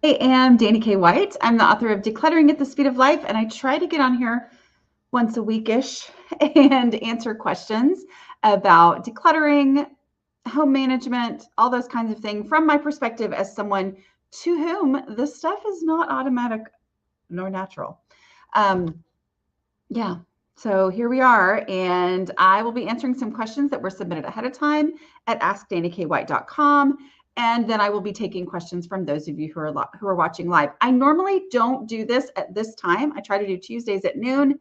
I am Danny K. White. I'm the author of Decluttering at the Speed of Life, and I try to get on here once a weekish and answer questions about decluttering, home management, all those kinds of things from my perspective as someone to whom this stuff is not automatic nor natural. Um, yeah, so here we are, and I will be answering some questions that were submitted ahead of time at askdannykWhite.com. And then I will be taking questions from those of you who are watching live. I normally don't do this at this time. I try to do Tuesdays at noon.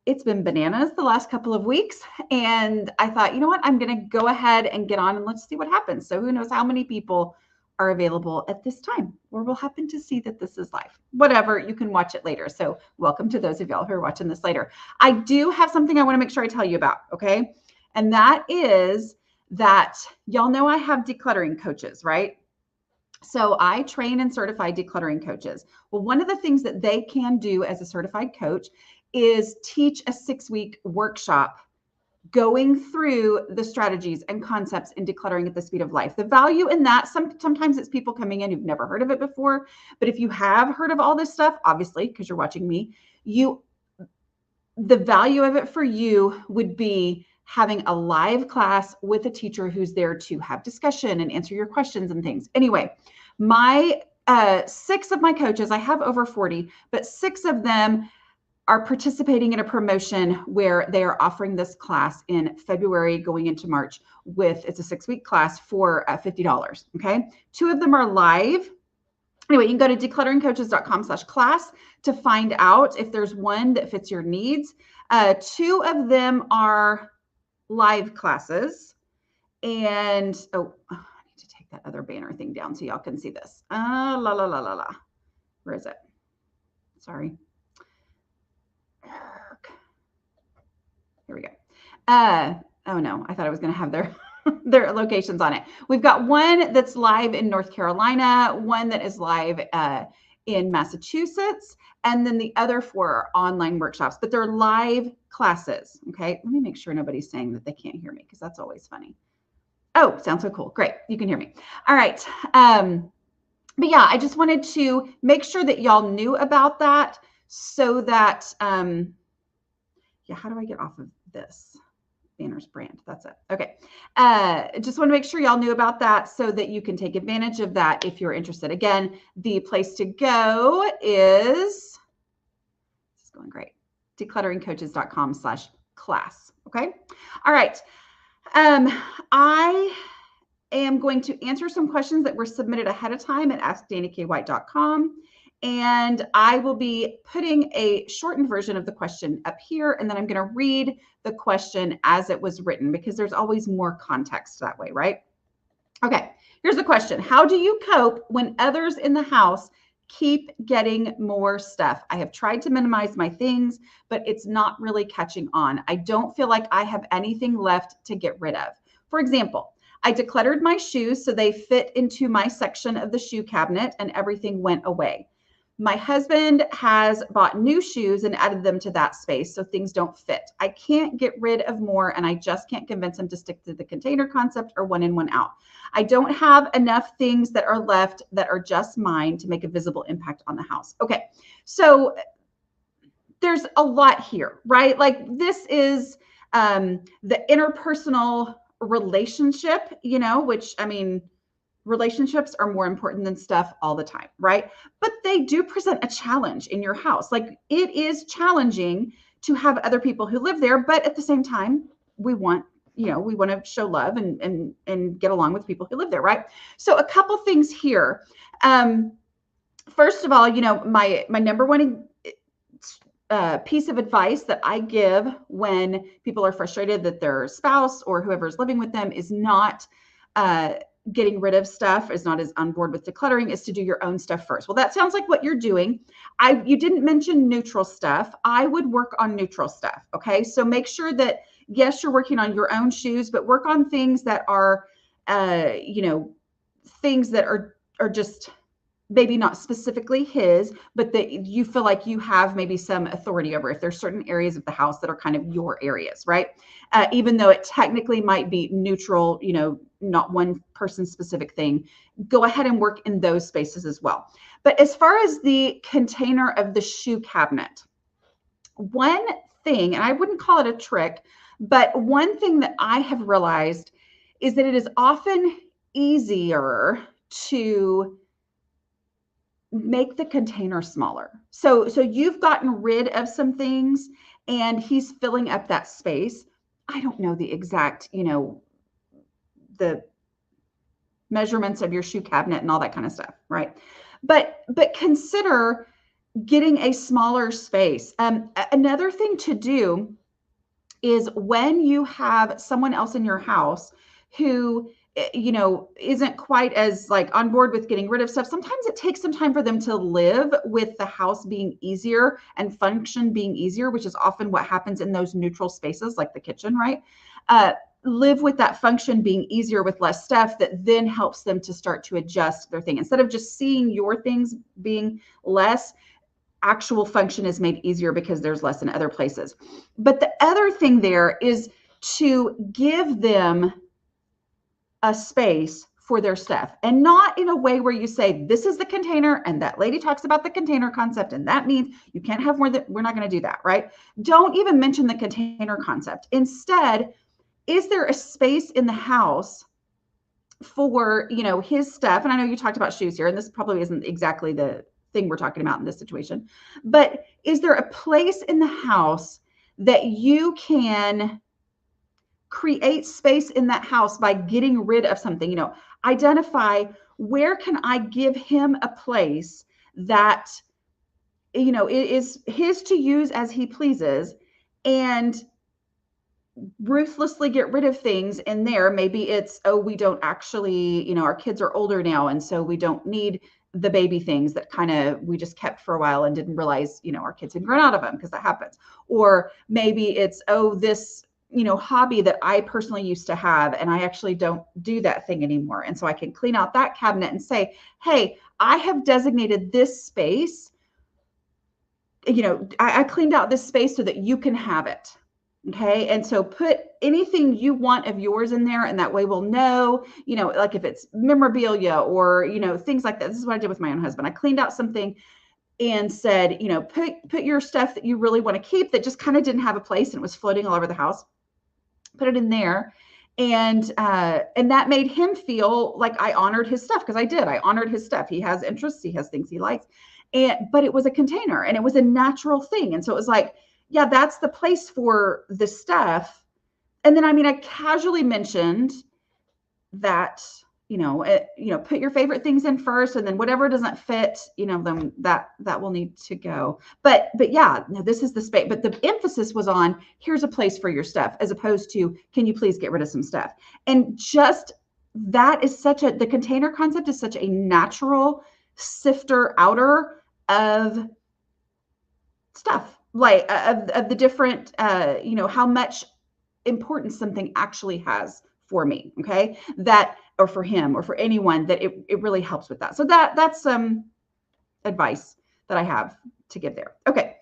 It's been bananas the last couple of weeks. And I thought, you know what? I'm going to go ahead and get on and let's see what happens. So who knows how many people are available at this time, or we'll happen to see that this is live. Whatever, you can watch it later. So welcome to those of y'all who are watching this later. I do have something I want to make sure I tell you about, okay? And that is that y'all know I have decluttering coaches, right? So I train and certify decluttering coaches. Well, one of the things that they can do as a certified coach is teach a 6-week workshop going through the strategies and concepts in decluttering at the speed of life. The value in that, sometimes it's people coming in who've never heard of it before. But if you have heard of all this stuff, obviously, because you're watching me, the value of it for you would be having a live class with a teacher who's there to have discussion and answer your questions and things. Anyway, my 6 of my coaches, I have over 40, but 6 of them are participating in a promotion where they are offering this class in February going into March it's a 6-week class for $50. Okay. 2 of them are live. Anyway, you can go to declutteringcoaches.com/class to find out if there's one that fits your needs. 2 of them are live classes. And, I need to take that other banner thing down so y'all can see this. Where is it? Sorry. Here we go. Oh no, I thought I was going to have their locations on it. We've got one that's live in North Carolina, one that is live in Massachusetts, and then the other 4 are online workshops, but they're live classes. Okay, let me make sure nobody's saying that they can't hear me because that's always funny. Oh, sounds so cool. Great, you can hear me. All right. But yeah, I just wanted to make sure that y'all knew about that so that yeah, how do I get off of this? Banner's brand. That's it. Okay. Just want to make sure y'all knew about that so that you can take advantage of that if you're interested. Again, the place to go is, this is going great, declutteringcoaches.com/class. Okay. All right. I am going to answer some questions that were submitted ahead of time at askdannykWhite.com. And I will be putting a shortened version of the question up here, and then I'm going to read the question as it was written because there's always more context that way, right? Okay, here's the question. How do you cope when others in the house keep getting more stuff? I have tried to minimize my things, but it's not really catching on. I don't feel like I have anything left to get rid of. For example, I decluttered my shoes so they fit into my section of the shoe cabinet and everything went away. My husband has bought new shoes and added them to that space so things don't fit. I can't get rid of more and I just can't convince him to stick to the container concept or one in, one out. I don't have enough things that are left that are just mine to make a visible impact on the house. Okay, so there's a lot here, right? Like this is the interpersonal relationship, which I mean, relationships are more important than stuff all the time, right? But they do present a challenge in your house. Like it is challenging to have other people who live there, but at the same time, we want to show love and get along with people who live there, right? So a couple things here. First of all, my number one piece of advice that I give when people are frustrated that their spouse or whoever's living with them is not getting rid of stuff, is not as on board with decluttering, is to do your own stuff first. Well, that sounds like what you're doing. You didn't mention neutral stuff. I would work on neutral stuff. Okay. So make sure that, yes, you're working on your own shoes, but work on things that are, things that are just maybe not specifically his, but that you feel like you have maybe some authority over, if there's certain areas of the house that are kind of your areas, right? Even though it technically might be neutral, not one person specific thing, go ahead and work in those spaces as well. But as far as the container of the shoe cabinet, one thing, and I wouldn't call it a trick, but one thing that I have realized is that it is often easier to make the container smaller. So you've gotten rid of some things and he's filling up that space. I don't know the exact, the measurements of your shoe cabinet and all that kind of stuff, right? But consider getting a smaller space. Another thing to do is when you have someone else in your house who isn't quite as like on board with getting rid of stuff, sometimes it takes some time for them to live with the house being easier and function being easier, which is often what happens in those neutral spaces like the kitchen, right? Live with that function being easier with less stuff, that then helps them to start to adjust their thing. Instead of just seeing your things being less, actual function is made easier because there's less in other places. But the other thing there is to give them a space for their stuff, and not in a way where you say, this is the container, and that lady talks about the container concept, and that means you can't have more. That we're not going to do that, right? Don't even mention the container concept. Instead, is there a space in the house for, his stuff? And I know you talked about shoes here, and this probably isn't exactly the thing we're talking about in this situation, but is there a place in the house that you can create space in that house by getting rid of something? Identify, where can I give him a place that, it is his to use as he pleases, and ruthlessly get rid of things in there. Maybe it's, we don't actually, our kids are older now, and so we don't need the baby things that kind of we just kept for a while and didn't realize, our kids had grown out of them, because that happens. Or maybe it's, this, hobby that I personally used to have, and I actually don't do that thing anymore. And so I can clean out that cabinet and say, hey, I have designated this space. I cleaned out this space so that you can have it. Okay. And so put anything you want of yours in there, and that way we'll know, like if it's memorabilia or, things like that. This is what I did with my own husband. I cleaned out something and said, put your stuff that you really want to keep that just kind of didn't have a place and it was floating all over the house, put it in there. And that made him feel like I honored his stuff, because I did. I honored his stuff. He has interests. He has things he likes. But it was a container, and it was a natural thing. And so it was like, yeah, that's the place for the stuff. And then, I casually mentioned that, put your favorite things in first, and then whatever doesn't fit, then that will need to go. But yeah, no, this is the space. But the emphasis was on, here's a place for your stuff, as opposed to, can you please get rid of some stuff? And just that is the container concept is such a natural sifter outer of stuff, like of the different, how much importance something actually has for me. Okay. Or for him, or for anyone, that it really helps with that. So that's some advice that I have to give there. Okay.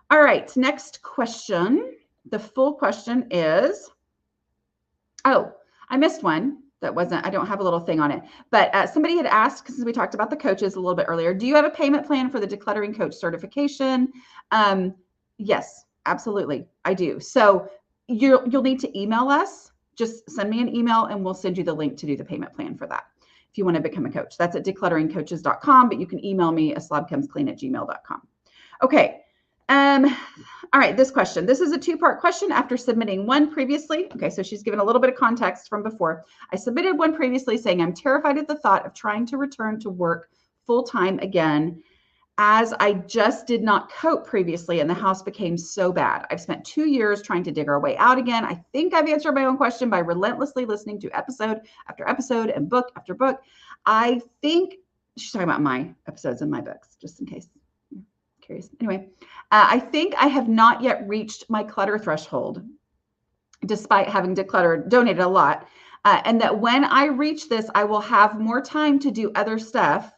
All right. Next question. The full question is, I missed one. I don't have a little thing on it, but somebody had asked, since we talked about the coaches a little bit earlier, do you have a payment plan for the Decluttering Coach certification? Yes, absolutely. I do. So you'll need to email us. Just send me an email and we'll send you the link to do the payment plan for that. If you want to become a coach, that's at declutteringcoaches.com, but you can email me aslobcomesclean@gmail.com. Okay. All right, this question. This is a two-part question after submitting one previously. Okay, so she's given a little bit of context from before. I submitted one previously saying, I'm terrified at the thought of trying to return to work full-time again, as I just did not cope previously and the house became so bad. I've spent 2 years trying to dig our way out again. I think I've answered my own question by relentlessly listening to episode after episode and book after book. I think she's talking about my episodes and my books, just in case you're curious. Anyway, I think I have not yet reached my clutter threshold, despite having donated a lot. And that when I reach this, I will have more time to do other stuff.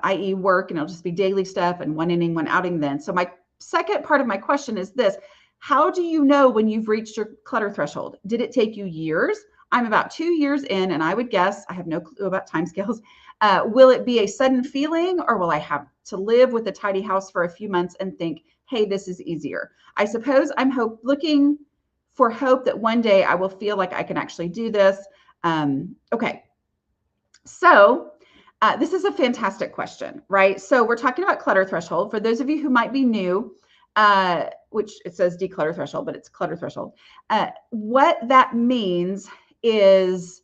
i.e. work, and it'll just be daily stuff and one inning, one outing then. So my second part of my question is this: how do you know when you've reached your clutter threshold? Did it take you years? I'm about 2 years in, and I would guess, I have no clue about timescales. Will it be a sudden feeling, or will I have to live with a tidy house for a few months and think, hey, this is easier? I suppose I'm looking for hope that one day I will feel like I can actually do this. Okay. So this is a fantastic question, right? So we're talking about clutter threshold. For those of you who might be new, which it says declutter threshold, but it's clutter threshold. What that means is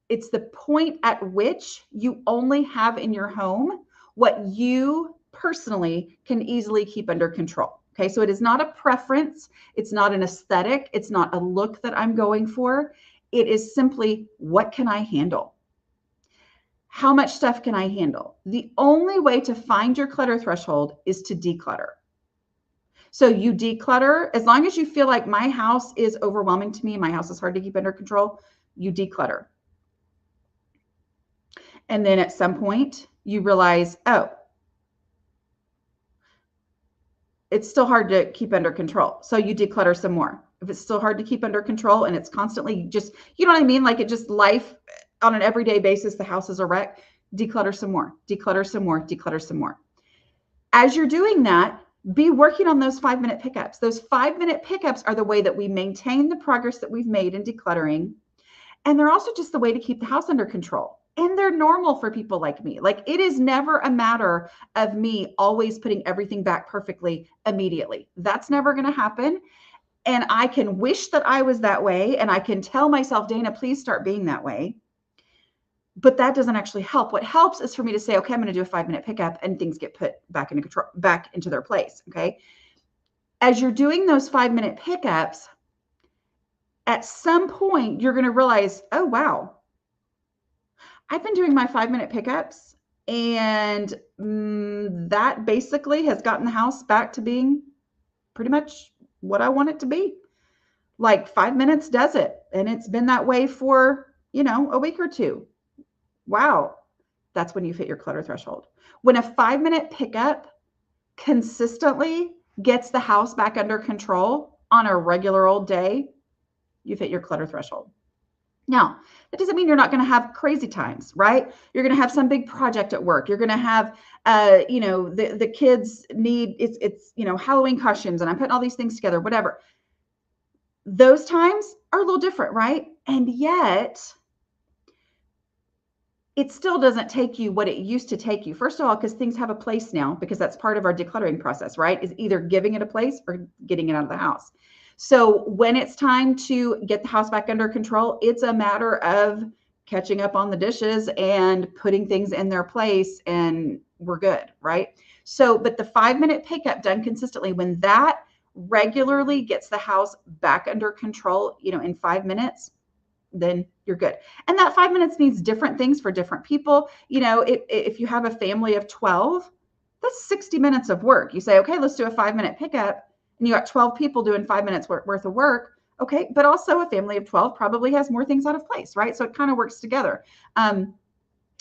it's the point at which you only have in your home what you personally can easily keep under control. Okay, so it is not a preference. It's not an aesthetic. It's not a look that I'm going for. It is simply, what can I handle? How much stuff can I handle? The only way to find your clutter threshold is to declutter. So you declutter, as long as you feel like my house is overwhelming to me, my house is hard to keep under control, you declutter. And then at some point you realize, oh, it's still hard to keep under control. So you declutter some more. If it's still hard to keep under control and it's constantly just, you know what I mean? Like it just life on an everyday basis, the house is a wreck, declutter some more, declutter some more, declutter some more. As you're doing that, be working on those 5-minute pickups. Those 5-minute pickups are the way that we maintain the progress that we've made in decluttering. And they're also just the way to keep the house under control. And they're normal for people like me. Like it is never a matter of me always putting everything back perfectly immediately. That's never going to happen. And I can wish that I was that way. And I can tell myself, Dana, please start being that way. But that doesn't actually help. What helps is for me to say, okay, I'm going to do a 5-minute pickup and things get put back into control, back into their place. Okay. As you're doing those 5-minute pickups, at some point you're going to realize, oh, wow, I've been doing my 5-minute pickups and that basically has gotten the house back to being pretty much what I want it to be. Like 5 minutes does it. And it's been that way for, a week or two. Wow. That's when you've hit your clutter threshold. When a 5-minute pickup consistently gets the house back under control on a regular old day, you've hit your clutter threshold. Now, that doesn't mean you're not going to have crazy times, right? You're going to have some big project at work. You're going to have, the kids need, it's Halloween costumes and I'm putting all these things together, whatever. Those times are a little different, right? And yet it still doesn't take you what it used to take you. First of all, because things have a place now, because that's part of our decluttering process, right? Is either giving it a place or getting it out of the house. So when it's time to get the house back under control, it's a matter of catching up on the dishes and putting things in their place and we're good, right? So, but the 5-minute pickup done consistently, when that regularly gets the house back under control, in 5 minutes, then you're good. And that 5 minutes means different things for different people. If you have a family of 12, that's 60 minutes of work. You say, okay, let's do a 5-minute pickup. And you got 12 people doing 5 minutes worth of work. Okay. But also a family of 12 probably has more things out of place, right? So it kind of works together.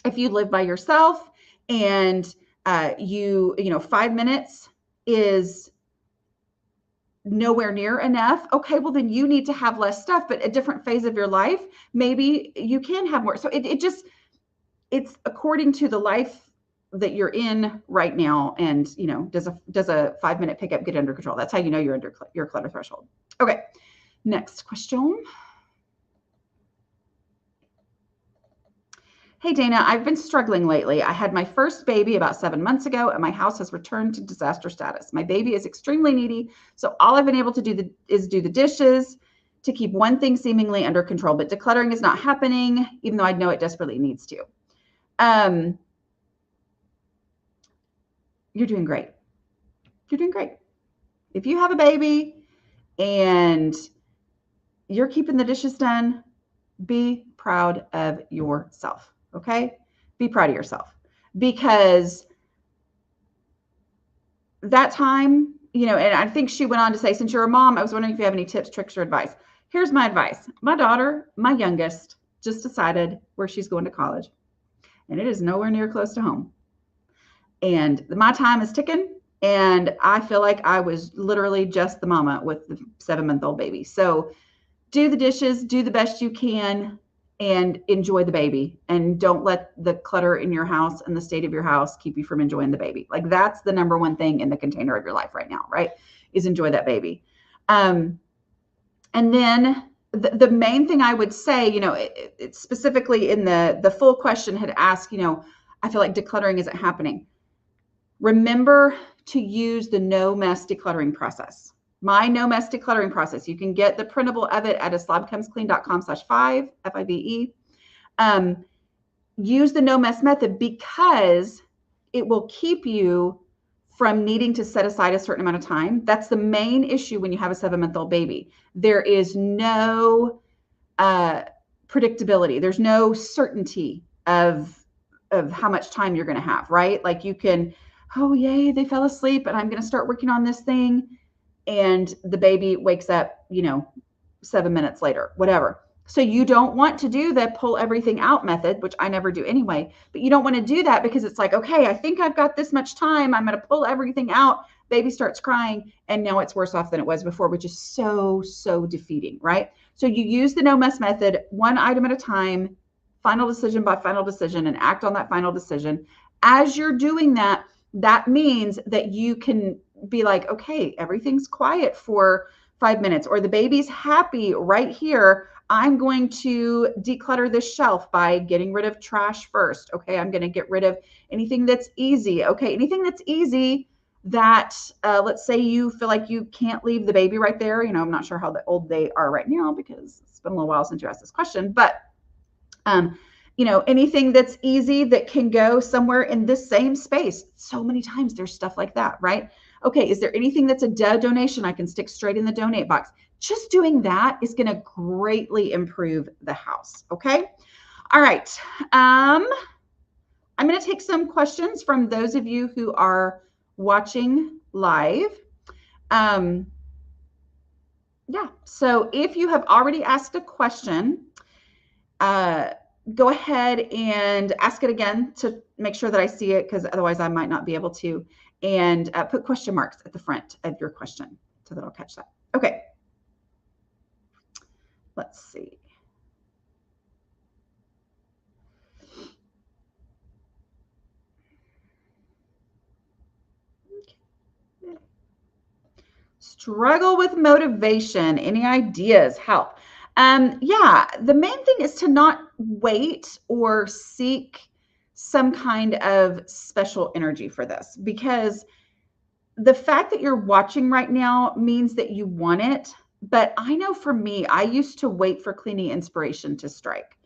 If you live by yourself and 5 minutes is nowhere near enough. Okay, well then you need to have less stuff, but a different phase of your life, maybe you can have more. So it's according to the life that you're in right now. And, does a 5-minute pickup get under control? That's how you know you're under your clutter threshold. Okay. Next question. Hey, Dana, I've been struggling lately. I had my first baby about 7 months ago, and my house has returned to disaster status. My baby is extremely needy, so all I've been able to do is do the dishes to keep one thing seemingly under control, but decluttering is not happening, even though I know it desperately needs to. You're doing great. You're doing great. If you have a baby and you're keeping the dishes done, be proud of yourself. Okay. Be proud of yourself, because that time, and I think she went on to say, since you're a mom, I was wondering if you have any tips, tricks, or advice. Here's my advice. My daughter, my youngest, just decided where she's going to college. and it is nowhere near close to home. And my time is ticking, and I feel like I was literally just the mama with the 7-month-old baby. So do the dishes, do the best you can, and enjoy the baby. And don't let the clutter in your house and the state of your house keep you from enjoying the baby. Like, that's the number one thing in the container of your life right now, right? Is enjoy that baby. And then the main thing I would say, it specifically in the full question had asked, I feel like decluttering isn't happening. Remember to use the no mess decluttering process. My no mess decluttering process. You can get the printable of it at aslobcomesclean.com/5, FIVE. Use the no mess method because it will keep you from needing to set aside a certain amount of time. That's the main issue when you have a 7-month-old baby. There is no predictability. There's no certainty of how much time you're going to have, right? Like, you can, oh, yay, they fell asleep and I'm going to start working on this thing. And the baby wakes up, 7 minutes later, whatever. So you don't want to do the pull everything out method, which I never do anyway, but you don't want to do that because it's like, okay, I think I've got this much time. I'm going to pull everything out. Baby starts crying, and now it's worse off than it was before, which is so, so defeating, right? So you use the no mess method, one item at a time, final decision by final decision, and act on that final decision. As you're doing that, that means that you can be like, okay, everything's quiet for 5 minutes, or the baby's happy right here. I'm going to declutter this shelf by getting rid of trash first. Okay, I'm going to get rid of anything that's easy. Okay, anything that's easy that, let's say you feel like you can't leave the baby right there. I'm not sure how old they are right now because it's been a little while since you asked this question, but anything that's easy that can go somewhere in this same space. So many times there's stuff like that, right? Okay, is there anything that's a donation I can stick straight in the donate box? Just doing that is going to greatly improve the house. Okay. All right. I'm going to take some questions from those of you who are watching live. Yeah. So if you have already asked a question, go ahead and ask it again to make sure that I see it, because otherwise I might not be able to. And put question marks at the front of your question so that I'll catch that. Okay. Let's see. Okay. Struggle with motivation. Any ideas? Help. Yeah, the main thing is to not wait or seek some kind of special energy for this, because the fact that you're watching right now means that you want it. But I know for me, I used to wait for cleaning inspiration to strike.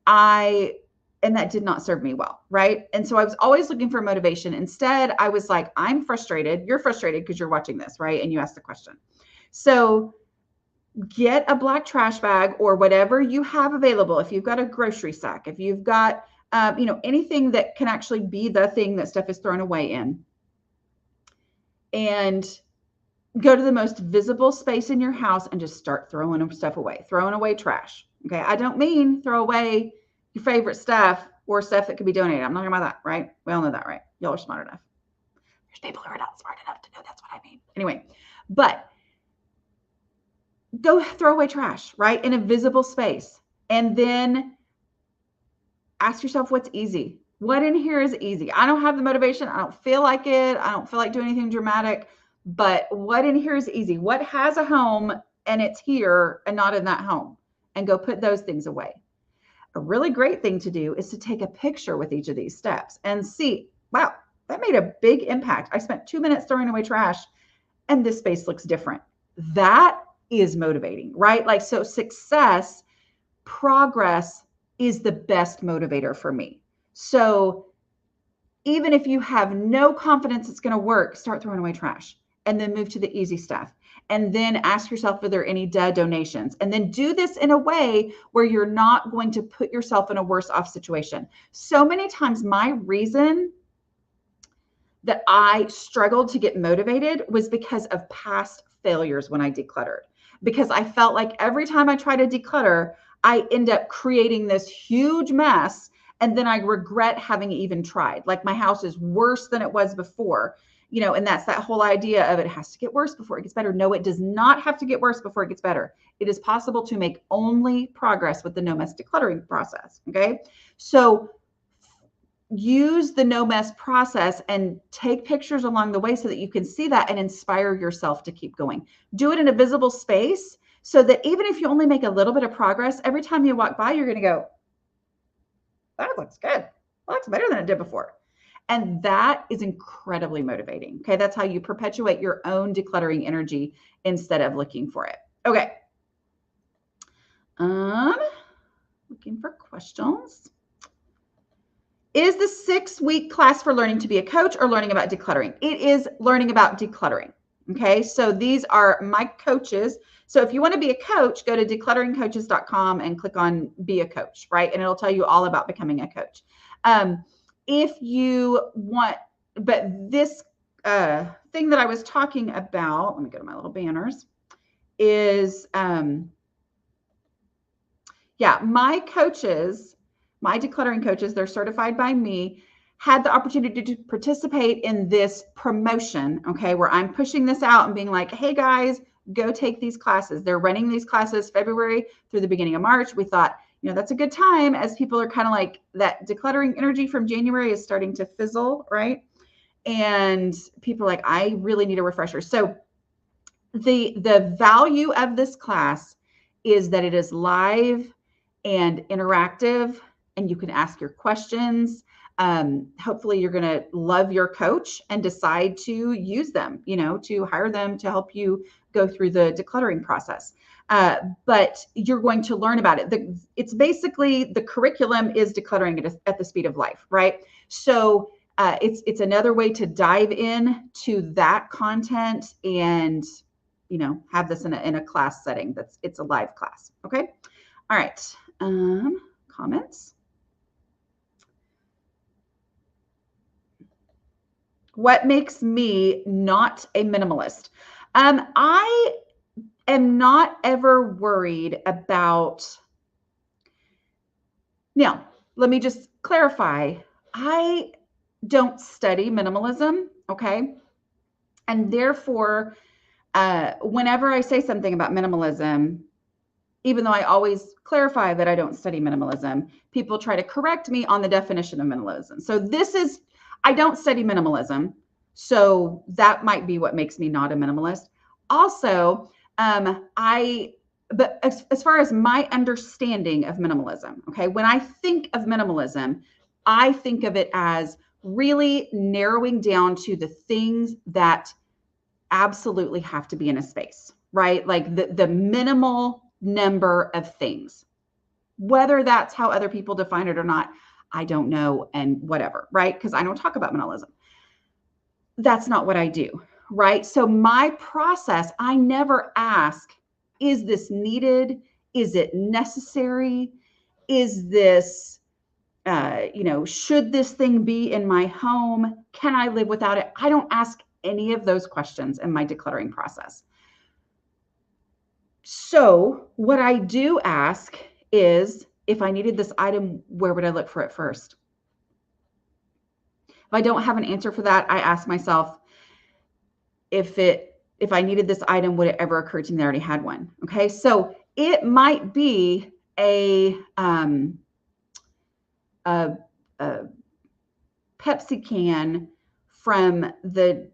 And that did not serve me well, right? And so I was always looking for motivation. Instead, I was like, I'm frustrated. You're frustrated because you're watching this, right? And you asked the question. So get a black trash bag or whatever you have available. If you've got a grocery sack, if you've got, anything that can actually be the thing that stuff is thrown away in, and go to the most visible space in your house and just start throwing stuff away, throwing away trash. Okay. I don't mean throw away your favorite stuff or stuff that could be donated. I'm not talking about that, right? We all know that, right? Y'all are smart enough. There's people who are not smart enough to know that's what I mean. Anyway, but go throw away trash, right? In a visible space. And then ask yourself what's easy. What in here is easy? I don't have the motivation. I don't feel like it. I don't feel like doing anything dramatic, but what in here is easy? What has a home and it's here and not in that home? And go put those things away. A really great thing to do is to take a picture with each of these steps and see, wow, that made a big impact. I spent 2 minutes throwing away trash and this space looks different. That is motivating, right? Like, so success, progress is the best motivator for me. So even if you have no confidence it's going to work, start throwing away trash and then move to the easy stuff. And then ask yourself, are there any donations? And then do this in a way where you're not going to put yourself in a worse off situation. So many times my reason that I struggled to get motivated was because of past failures when I decluttered. Because I felt like every time I try to declutter, I end up creating this huge mess. and then I regret having even tried. Like my house is worse than it was before, and that's that whole idea of it has to get worse before it gets better. No, it does not have to get worse before it gets better. It is possible to make only progress with the no mess decluttering process. Okay. So use the no mess process and take pictures along the way so that you can see that and inspire yourself to keep going. Do it in a visible space so that even if you only make a little bit of progress, every time you walk by, you're going to go, that looks good. That looks better than it did before. And that is incredibly motivating. Okay. That's how you perpetuate your own decluttering energy instead of looking for it. Okay. Looking for questions. Is the 6-week class for learning to be a coach or learning about decluttering? It is learning about decluttering. Okay. So these are my coaches. So if you want to be a coach, go to declutteringcoaches.com and click on be a coach, right? And it'll tell you all about becoming a coach. If you want, but this thing that I was talking about, let me go to my little banners, is, my coaches, my decluttering coaches, they're certified by me, had the opportunity to participate in this promotion, okay, where I'm pushing this out and being like, hey guys, go take these classes. They're running these classes February through the beginning of March. We thought, that's a good time as people are kind of like that decluttering energy from January is starting to fizzle, right? And people are like, I really need a refresher. So the value of this class is that it is live and interactive, and you can ask your questions. Hopefully you're going to love your coach and decide to use them, to hire them to help you go through the decluttering process. But you're going to learn about it. It's basically the curriculum is decluttering at the speed of life, right? So it's another way to dive in to that content and, have this in a class setting. It's a live class. Okay. All right. Comments. What makes me not a minimalist? I am not ever worried about. Now, let me just clarify. I don't study minimalism, okay? And therefore, whenever I say something about minimalism, even though I always clarify that I don't study minimalism, people try to correct me on the definition of minimalism. So I don't study minimalism. So that might be what makes me not a minimalist. Also, but as far as my understanding of minimalism, okay, when I think of minimalism, I think of it as really narrowing down to the things that absolutely have to be in a space, right? Like the minimal number of things, whether that's how other people define it or not, I don't know, and whatever, right? Because I don't talk about minimalism. That's not what I do, right? So my process, I never ask, is this needed? Is it necessary? Is this, should this thing be in my home? Can I live without it? I don't ask any of those questions in my decluttering process. So what I do ask is, if I needed this item, where would I look for it first? If I don't have an answer for that, I ask myself, if I needed this item, would it ever occur to me that I already had one? Okay, so it might be a Pepsi can from the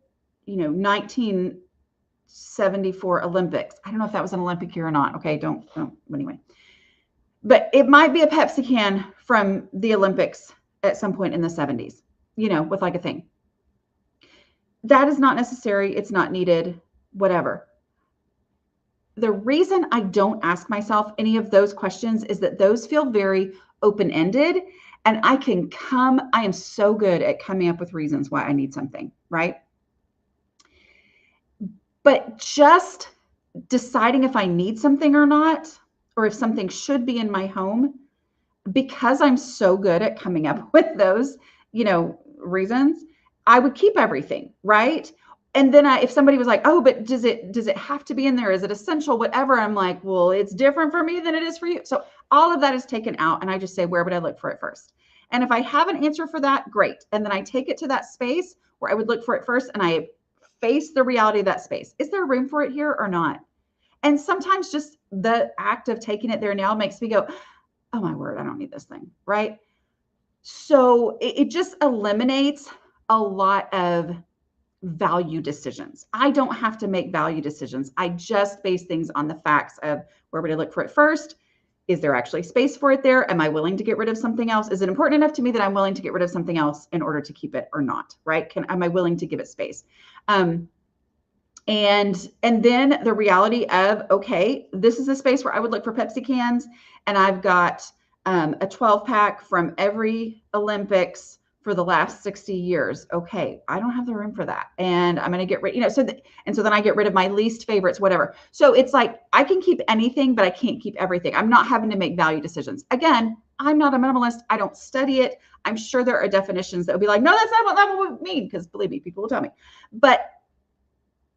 1974 Olympics. I don't know if that was an Olympic year or not. Okay, don't anyway. But it might be a Pepsi can from the Olympics at some point in the 70s, with like a thing. That is not necessary. It's not needed, whatever. The reason I don't ask myself any of those questions is that those feel very open-ended, and I am so good at coming up with reasons why I need something, right? But just deciding if I need something or not, or if something should be in my home, because I'm so good at coming up with those, reasons, I would keep everything, right? And then if somebody was like, oh, but does it have to be in there? Is it essential? Whatever. I'm like, well, it's different for me than it is for you. So all of that is taken out. And I just say, where would I look for it first? And if I have an answer for that, great. And then I take it to that space where I would look for it first, and I face the reality of that space. Is there room for it here or not? And sometimes just the act of taking it there now makes me go, oh my word, I don't need this thing, right? So it just eliminates a lot of value decisions. I don't have to make value decisions. I just base things on the facts of where would I look for it first? Is there actually space for it there? Am I willing to get rid of something else? Is it important enough to me that I'm willing to get rid of something else in order to keep it or not, right? Am I willing to give it space? And then the reality of, okay, this is a space where I would look for Pepsi cans, and I've got a 12 pack from every Olympics for the last 60 years. Okay, I don't have the room for that. And I'm going to get rid, so then I get rid of my least favorites, whatever. So it's like, I can keep anything, but I can't keep everything. I'm not having to make value decisions. Again, I'm not a minimalist. I don't study it. I'm sure there are definitions that would be like, no, that's not what that would mean. Because believe me, people will tell me, but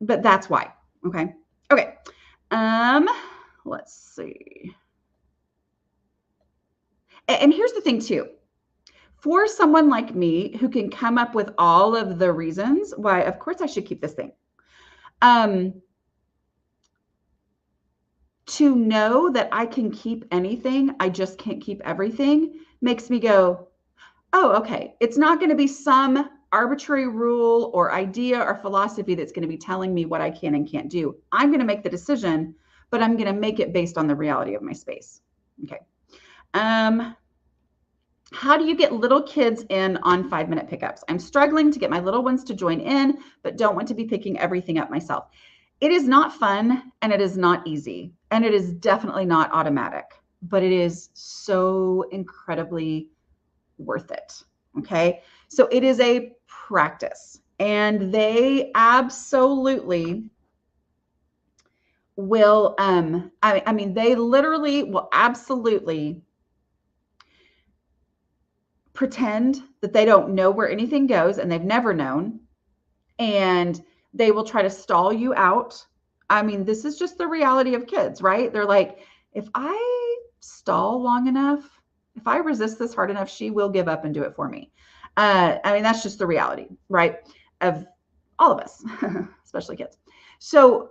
that's why. Okay. Okay. Let's see. And here's the thing too. For someone like me who can come up with all of the reasons why, of course, I should keep this thing. To know that I can keep anything, I just can't keep everything, makes me go, oh, okay. It's not going to be some arbitrary rule or idea or philosophy that's going to be telling me what I can and can't do. I'm going to make the decision, but I'm going to make it based on the reality of my space. Okay. How do you get little kids in on 5-minute pickups? I'm struggling to get my little ones to join in, but don't want to be picking everything up myself. It is not fun, and it is not easy, and it is definitely not automatic, but it is so incredibly worth it. Okay. So it is a practice, and they absolutely will, I mean, they literally will absolutely pretend that they don't know where anything goes, and they've never known, and they will try to stall you out. I mean, this is just the reality of kids, right? They're like, if I stall long enough, if I resist this hard enough, she will give up and do it for me. I mean, that's just the reality, right? Of all of us, especially kids. So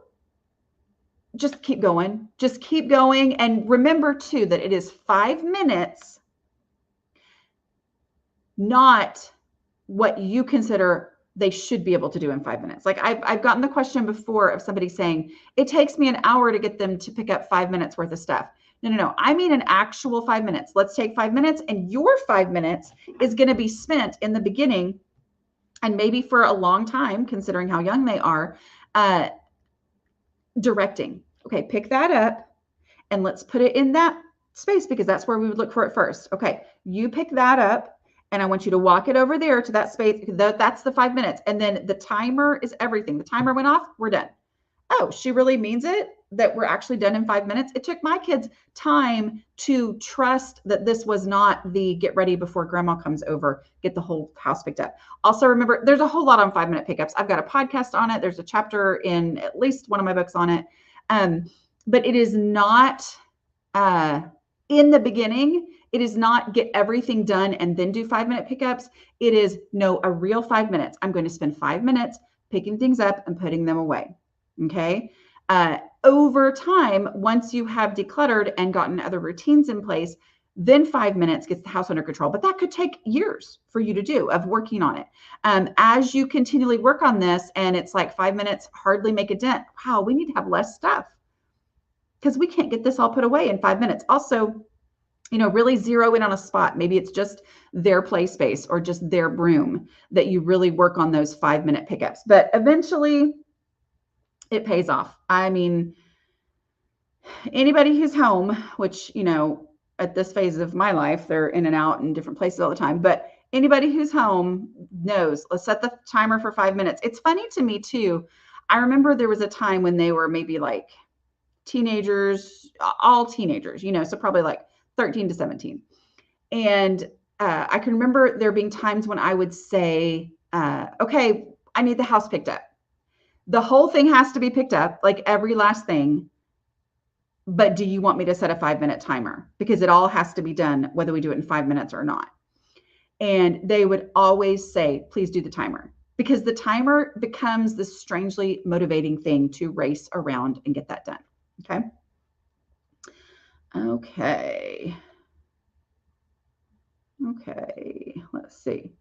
just keep going. Just keep going. And remember too, that it is 5 minutes, not what you consider they should be able to do in 5 minutes. Like I've gotten the question before of somebody saying, it takes me an hour to get them to pick up 5 minutes worth of stuff. No. I mean an actual 5 minutes. Let's take 5 minutes, and your 5 minutes is going to be spent in the beginning, and maybe for a long time, considering how young they are, directing. Okay, pick that up and let's put it in that space, because that's where we would look for it first. Okay, you pick that up, and I want you to walk it over there to that space. That's the 5 minutes. And then the timer is everything. The timer went off, we're done. Oh, she really means it, that we're actually done in 5 minutes. It took my kids time to trust that this was not the get ready before grandma comes over, get the whole house picked up. Also, remember, there's a whole lot on 5-minute pickups. I've got a podcast on it. There's a chapter in at least one of my books on it. But it is not, in the beginning, it is not get everything done and then do 5-minute pickups. It is, no, a real 5 minutes. I'm going to spend 5 minutes picking things up and putting them away. Okay. Over time, once you have decluttered and gotten other routines in place, then 5 minutes gets the house under control. But that could take years for you to do of working on it. As you continually work on this, and it's like 5 minutes hardly make a dent. Wow, we need to have less stuff, because we can't get this all put away in 5 minutes. Also, really zero in on a spot. Maybe it's just their play space or just their broom that you really work on those 5-minute pickups. But eventually it pays off. I mean, anybody who's home, which, at this phase of my life, they're in and out in different places all the time, but anybody who's home knows, let's set the timer for 5 minutes. It's funny to me too. I remember there was a time when they were maybe like teenagers, all teenagers, so probably like 13 to 17. And I can remember there being times when I would say, okay, I need the house picked up. The whole thing has to be picked up, like every last thing. But do you want me to set a 5-minute timer? Because it all has to be done, whether we do it in 5 minutes or not. And they would always say, please do the timer, because the timer becomes this strangely motivating thing to race around and get that done. Okay. Okay. Okay. Let's see.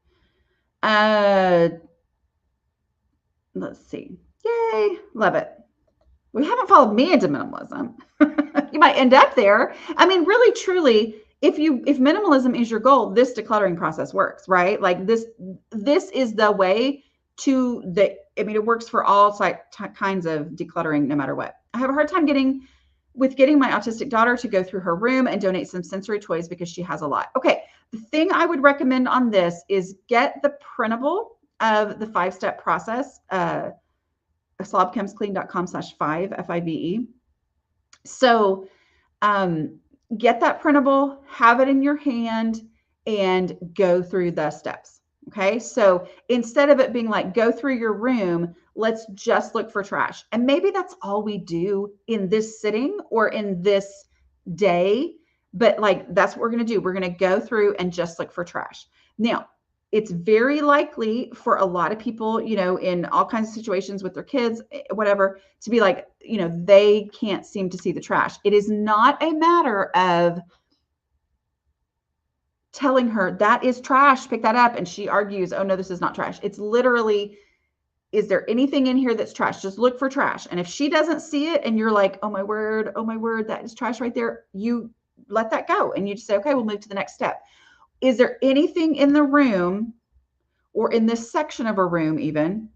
Let's see. Yay. Love it. We haven't followed me into minimalism. You might end up there. I mean, really, truly, if minimalism is your goal, this decluttering process works, right? Like this is the way to it works for all kinds of decluttering, no matter what. I have a hard time getting my autistic daughter to go through her room and donate some sensory toys because she has a lot. Okay. The thing I would recommend on this is get the printable of the 5-step process, slobchemsclean.com/5, FIVE. So get that printable, have it in your hand, and go through the steps. Okay. So instead of it being like, go through your room, let's just look for trash. And maybe that's all we do in this sitting or in this day, but like, that's what we're going to do. We're going to go through and just look for trash. Now, it's very likely for a lot of people, in all kinds of situations with their kids, whatever, to be like, they can't seem to see the trash. It is not a matter of telling her that is trash, pick that up, and she argues, oh no, this is not trash. It's literally, is there anything in here that's trash? Just look for trash. And if she doesn't see it and you're like, oh my word, that is trash right there, you let that go and you just say, okay, we'll move to the next step. Is there anything in the room or in this section of a room even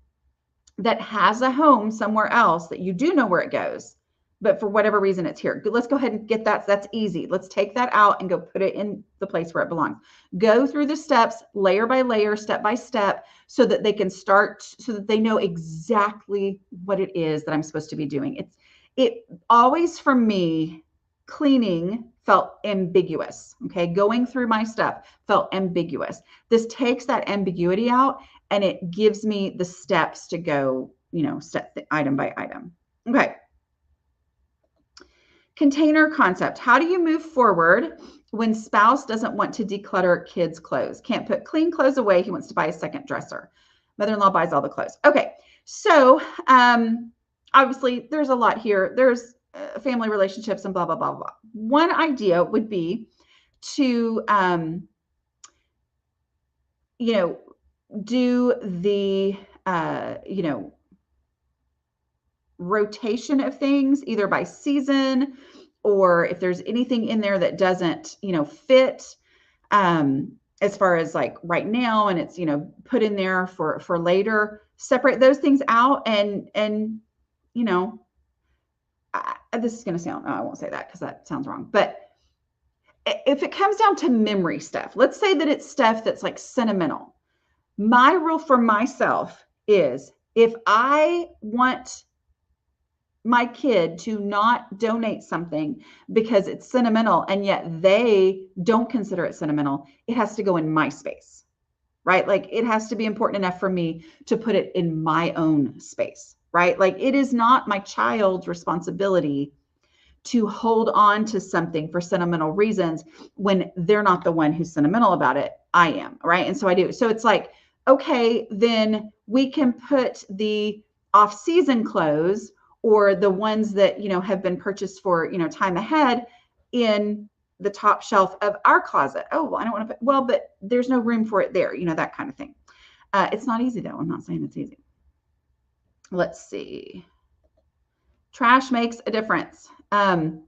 that has a home somewhere else that you do know where it goes, but for whatever reason it's here? Let's go ahead and get that. That's easy. Let's take that out and go put it in the place where it belongs. Go through the steps layer by layer, step by step, so that they can start, so that they know exactly what it is that I'm supposed to be doing. It always, for me, cleaning felt ambiguous. Okay. Going through my stuff felt ambiguous. This takes that ambiguity out and it gives me the steps to go, step item by item. Okay. Container concept. How do you move forward when spouse doesn't want to declutter kids' clothes? Can't put clean clothes away. He wants to buy a second dresser. Mother-in-law buys all the clothes. Okay. So, obviously there's a lot here. There's family relationships and blah, blah, blah, blah. One idea would be to, do the, rotation of things either by season, or if there's anything in there that doesn't, fit, as far as like right now, and it's, put in there for later, separate those things out. And this is going to sound, I won't say that because that sounds wrong, but if it comes down to memory stuff, let's say that it's stuff that's like sentimental. My rule for myself is, if I want my kid to not donate something because it's sentimental and yet they don't consider it sentimental, it has to go in my space, right? Like it has to be important enough for me to put it in my own space, right? Like it is not my child's responsibility to hold on to something for sentimental reasons when they're not the one who's sentimental about it. I am, right? And so I do. So it's like, okay, then we can put the off-season clothes or the ones that, have been purchased for, time ahead in the top shelf of our closet. Oh, well, I don't want to put, well, but there's no room for it there, that kind of thing. It's not easy though. I'm not saying it's easy. Let's see. Trash makes a difference. Don't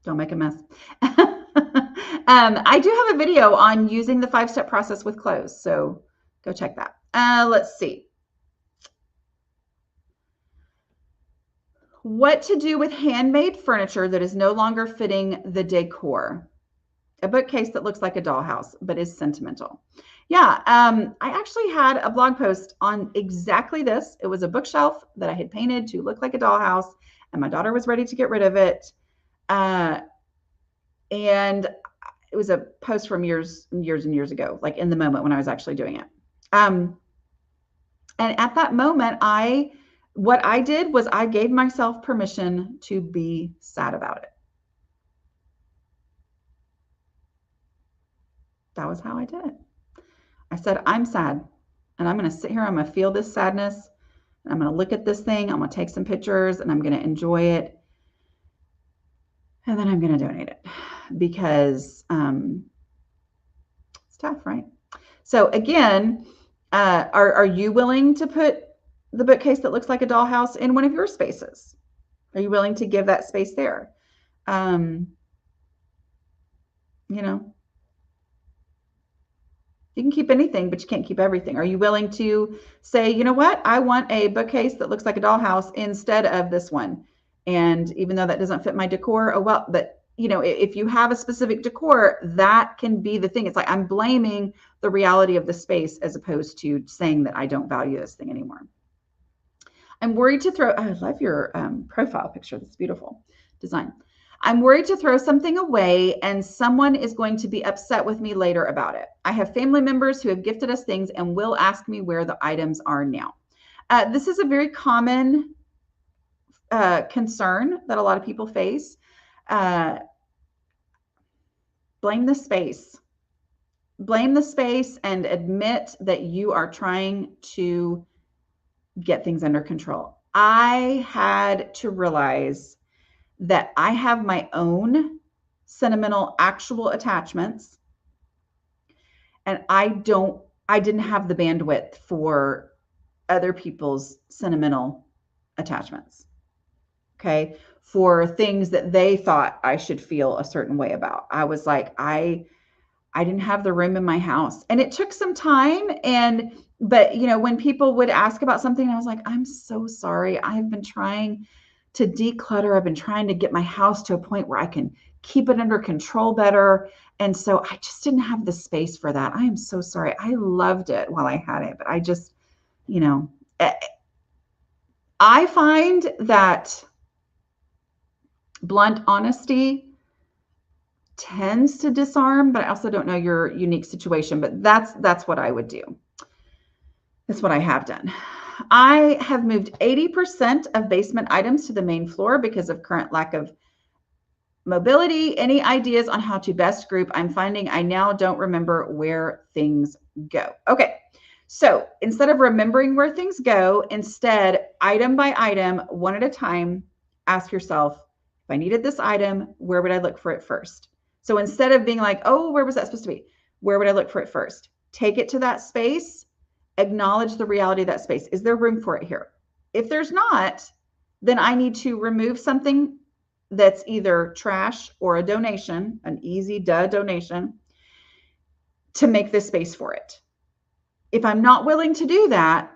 make a mess. I do have a video on using the 5-step process with clothes, so go check that. Let's see. What to do with handmade furniture that is no longer fitting the decor? A bookcase that looks like a dollhouse, but is sentimental. Yeah, I actually had a blog post on exactly this. It was a bookshelf that I had painted to look like a dollhouse, and my daughter was ready to get rid of it. And it was a post from years and years ago, like in the moment when I was actually doing it. And at that moment, what I did was I gave myself permission to be sad about it. That was how I did it. I said, I'm sad, and I'm going to sit here. I'm going to feel this sadness. And I'm going to look at this thing. I'm going to take some pictures, and I'm going to enjoy it. And then I'm going to donate it because it's tough, right? So again, are you willing to put the bookcase that looks like a dollhouse in one of your spaces? Are you willing to give that space there? You know, you can keep anything, but you can't keep everything. Are you willing to say, you know what? I want a bookcase that looks like a dollhouse instead of this one. And even though that doesn't fit my decor, oh well, but if you have a specific decor, that can be the thing. It's like I'm blaming the reality of the space as opposed to saying that I don't value this thing anymore. I'm worried to throw, I love your profile picture. That's beautiful design. I'm worried to throw something away and someone is going to be upset with me later about it. I have family members who have gifted us things and will ask me where the items are now. This is a very common concern that a lot of people face. Blame the space. Blame the space and admit that you are trying to get things under control. I had to realize that I have my own sentimental actual attachments, and I didn't have the bandwidth for other people's sentimental attachments. Okay. For things that they thought I should feel a certain way about. I was like, I didn't have the room in my house, and it took some time. But when people would ask about something, I was like, I'm so sorry. I've been trying to declutter. I've been trying to get my house to a point where I can keep it under control better. And so I just didn't have the space for that. I am so sorry. I loved it while I had it, but I just, I find that blunt honesty tends to disarm, but I also don't know your unique situation, but that's what I would do. That's what I have done. I have moved 80% of basement items to the main floor because of current lack of mobility. Any ideas on how to best group? I'm finding I now don't remember where things go. Okay. So instead of remembering where things go, instead, item by item, one at a time, ask yourself, if I needed this item, where would I look for it first? So instead of being like, oh, where was that supposed to be? Where would I look for it first? Take it to that space, acknowledge the reality of that space. Is there room for it here? If there's not, then I need to remove something that's either trash or a donation, an easy donation, to make this space for it. If I'm not willing to do that,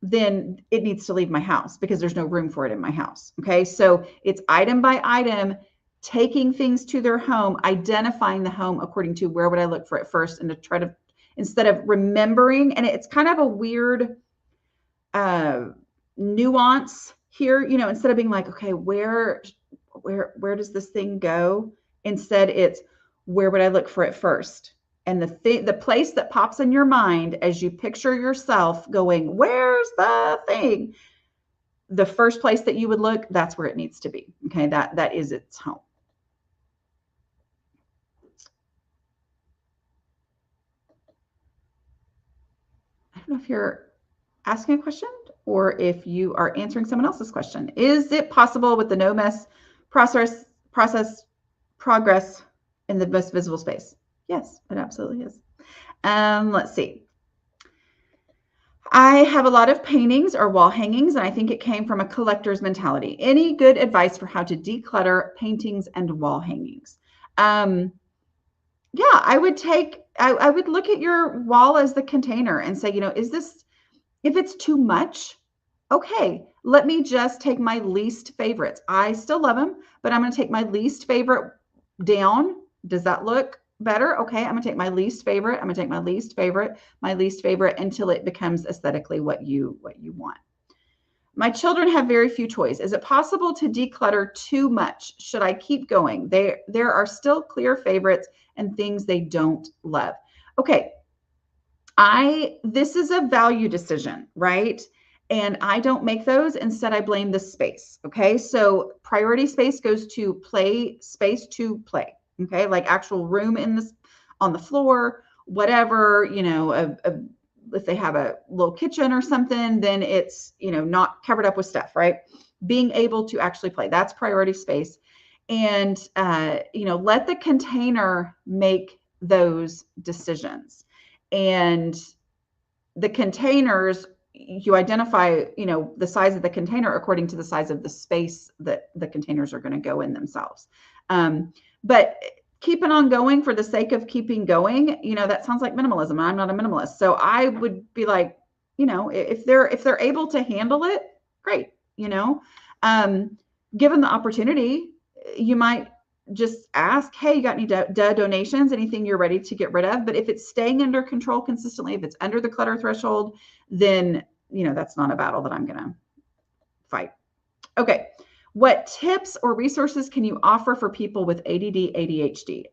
then it needs to leave my house because there's no room for it in my house. Okay. So it's item by item, taking things to their home, identifying the home according to where would I look for it first, and to try to, instead of remembering, and it's kind of a weird nuance here, instead of being like, okay, where does this thing go? Instead, it's where would I look for it first? And the place that pops in your mind as you picture yourself going, where's the thing? The first place that you would look, that's where it needs to be. Okay, that is its home. I don't know if you're asking a question or if you are answering someone else's question. Is it possible with the no mess progress in the most visible space? Yes, it absolutely is. Let's see. I have a lot of paintings or wall hangings, and I think it came from a collector's mentality. Any good advice for how to declutter paintings and wall hangings? Yeah, I would look at your wall as the container and say, is this, if it's too much, okay, let me just take my least favorites. I still love them, but I'm going to take my least favorite down. Does that look better? Okay, I'm going to take my least favorite. I'm going to take my least favorite until it becomes aesthetically what you want. My children have very few toys. Is it possible to declutter too much? Should I keep going? There are still clear favorites and things they don't love. Okay. This is a value decision, right? And I don't make those. Instead, I blame the space. Okay. So priority space goes to space to play. Okay. Like actual room on the floor, whatever, if they have a little kitchen or something, then it's, not covered up with stuff, right? Being able to actually play, that's priority space. And, let the container make those decisions. And the containers, you identify, the size of the container according to the size of the space that the containers are going to go in themselves. But keeping on going for the sake of keeping going, that sounds like minimalism. I'm not a minimalist. So I would be like, if they're able to handle it, great. Given the opportunity, you might just ask, hey, you got any donations, anything you're ready to get rid of? But if it's staying under control consistently, if it's under the clutter threshold, then, that's not a battle that I'm going to fight. Okay. What tips or resources can you offer for people with ADD, ADHD?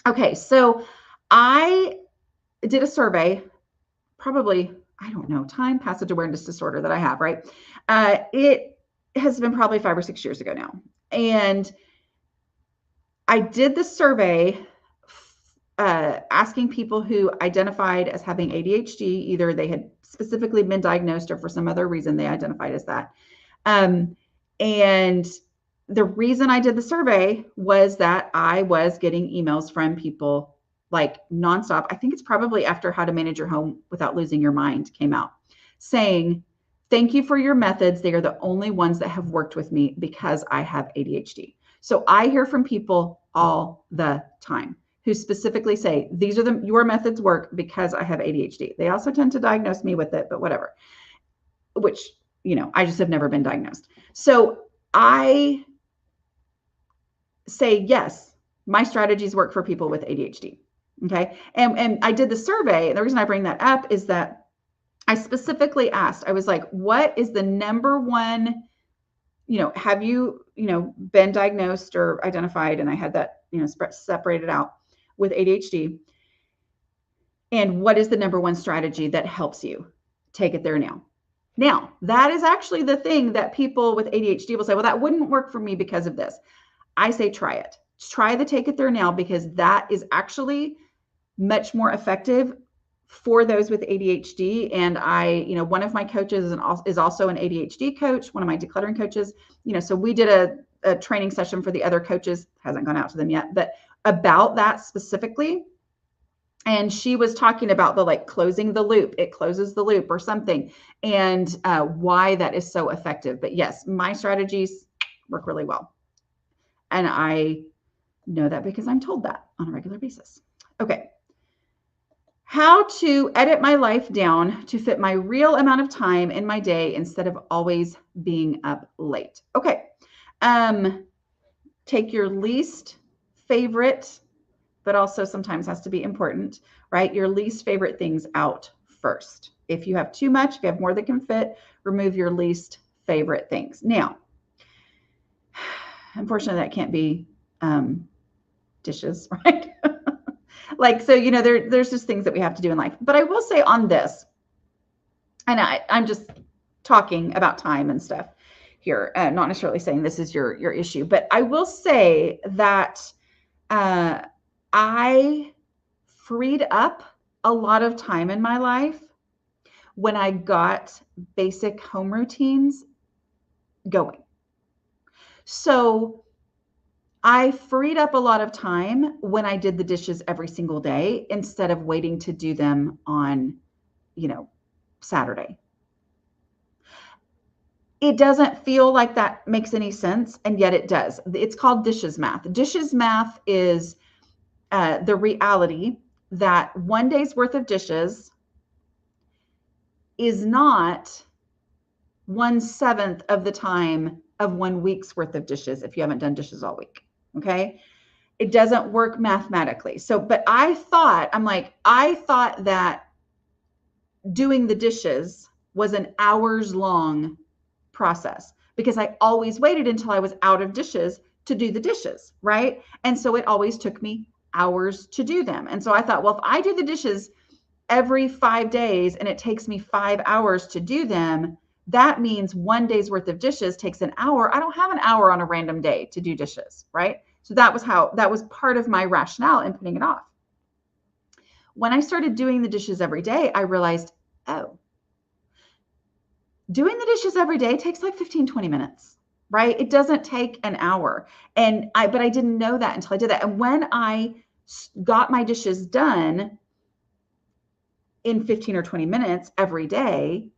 Okay. So I did a survey, probably, I don't know, time passage awareness disorder that I have, right? It has been probably 5 or 6 years ago now. And I did the survey asking people who identified as having ADHD, either they had specifically been diagnosed or for some other reason they identified as that. And the reason I did the survey was that I was getting emails from people like nonstop. I think it's probably after How to Manage Your Home Without Losing Your Mind came out, saying, thank you for your methods. They are the only ones that have worked with me because I have ADHD. So I hear from people all the time who specifically say, these are your methods work because I have ADHD. They also tend to diagnose me with it, but whatever, which, I just have never been diagnosed. So I say, yes, my strategies work for people with ADHD. Okay. And I did the survey. And the reason I bring that up is that I specifically asked, I was like, what is the number one, have you, been diagnosed or identified? And I had that, separated out with ADHD. And what is the number one strategy that helps you take it there now? Now, that is actually the thing that people with ADHD will say, well, that wouldn't work for me because of this. I say, try it. Try the take it there now, because that is actually much more effective for those with ADHD. And one of my coaches is also an ADHD coach, one of my decluttering coaches, so we did a training session for the other coaches, hasn't gone out to them yet, but about that specifically. And she was talking about the closing the loop, it closes the loop or something, and why that is so effective. But yes, my strategies work really well. And I know that because I'm told that on a regular basis. Okay. How to edit my life down to fit my real amount of time in my day instead of always being up late. Okay. Take your least favorite, but also sometimes has to be important, right? Your least favorite things out first. If you have too much, if you have more than can fit, remove your least favorite things. Now, unfortunately, that can't be dishes, right? So, there's just things that we have to do in life. But I will say on this, and I'm just talking about time and stuff here, not necessarily saying this is your issue, but I will say that I freed up a lot of time in my life when I got basic home routines going. So I freed up a lot of time when I did the dishes every single day instead of waiting to do them on, Saturday. It doesn't feel like that makes any sense, and yet it does. It's called dishes math. Dishes math is the reality that one day's worth of dishes is not 1/7 of the time of 1 week's worth of dishes if you haven't done dishes all week. Okay. It doesn't work mathematically. So, but I thought that doing the dishes was an hours long process because I always waited until I was out of dishes to do the dishes. Right. And so it always took me hours to do them. And so I thought, well, if I do the dishes every 5 days and it takes me 5 hours to do them, that means 1 day's worth of dishes takes an hour. I don't have an hour on a random day to do dishes, right? So that was part of my rationale in putting it off. When I started doing the dishes every day, I realized, oh, doing the dishes every day takes like 15, 20 minutes, right? It doesn't take an hour. But I didn't know that until I did that. And when I got my dishes done in 15 or 20 minutes every day,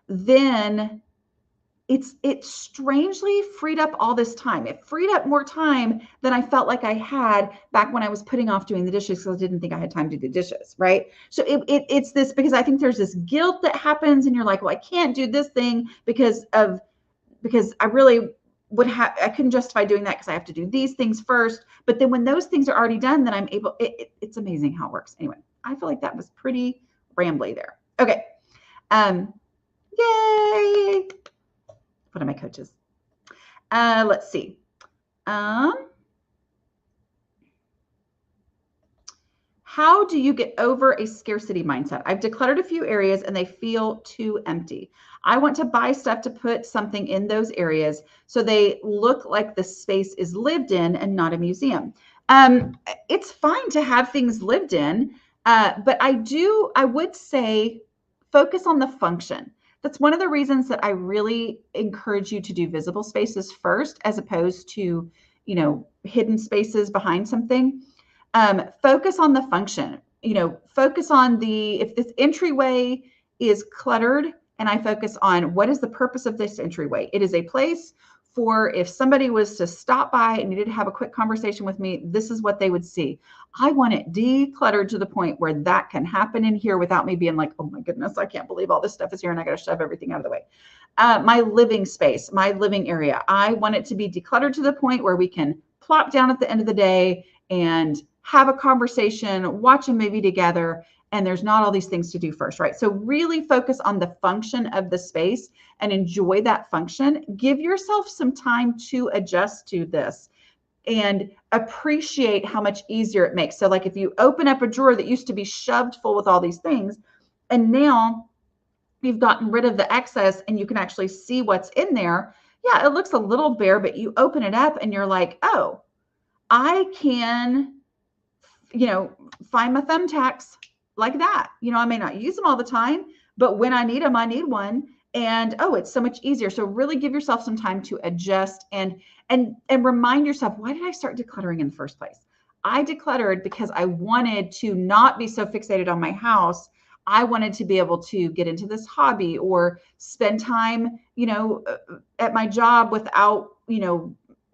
then it strangely freed up all this time. It freed up more time than I felt like I had back when I was putting off doing the dishes because I didn't think I had time to do dishes, right? So it's this, because I think there's this guilt that happens and you're like, well, I can't do this thing because I really I couldn't justify doing that because I have to do these things first. But then when those things are already done, then I'm able, it's amazing how it works. Anyway, I feel like that was pretty rambly there. Okay. Yay. One of my coaches. Let's see. How do you get over a scarcity mindset? I've decluttered a few areas and they feel too empty. I want to buy stuff to put something in those areas so they look like the space is lived in and not a museum. It's fine to have things lived in, but I would say focus on the function. That's one of the reasons that I really encourage you to do visible spaces first, as opposed to, hidden spaces behind something. Focus on the function, focus on if this entryway is cluttered, and I focus on what is the purpose of this entryway. It is a place for if somebody was to stop by and needed to have a quick conversation with me, this is what they would see. I want it decluttered to the point where that can happen in here without me being like, oh my goodness, I can't believe all this stuff is here and I got to shove everything out of the way. My living space, my living area, I want it to be decluttered to the point where we can plop down at the end of the day and have a conversation, watch a movie together, and there's not all these things to do first, right? So really focus on the function of the space and enjoy that function. Give yourself some time to adjust to this and appreciate how much easier it makes. So like if you open up a drawer that used to be shoved full with all these things, and now you've gotten rid of the excess and you can actually see what's in there. Yeah, it looks a little bare, but you open it up and you're like, oh, I can, find my thumbtacks like that. I may not use them all the time, but when I need them, I need one. And it's so much easier. So really give yourself some time to adjust and remind yourself, why did I start decluttering in the first place? I decluttered because I wanted to not be so fixated on my house. I wanted to be able to get into this hobby or spend time, at my job without,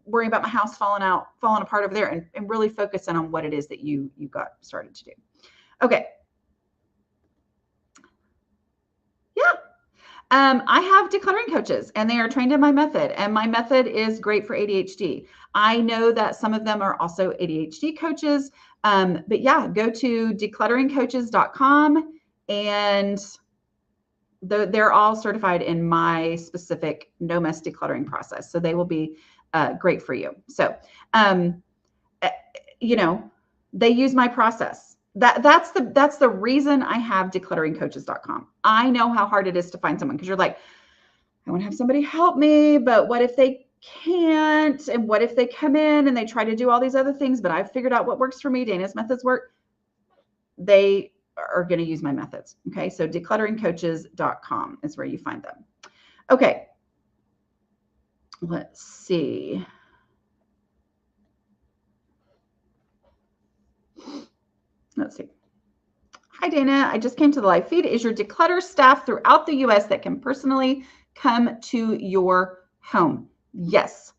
worrying about my house falling apart over there, and really focus in on what it is that you got started to do. Okay. Yeah. I have decluttering coaches and they are trained in my method, and my method is great for ADHD. I know that some of them are also ADHD coaches. But yeah, go to declutteringcoaches.com and they're all certified in my specific no mess decluttering process. So they will be great for you. So, they use my process. That's the reason I have declutteringcoaches.com. I know how hard it is to find someone, because you're like, I want to have somebody help me, but what if they can't? And what if they come in and they try to do all these other things, but I've figured out what works for me. Dana's methods work. They are going to use my methods. Okay. So declutteringcoaches.com is where you find them. Okay. Let's see. Let's see. Hi, Dana. I just came to the live feed. Is your declutter staff throughout the U.S. that can personally come to your home? Yes.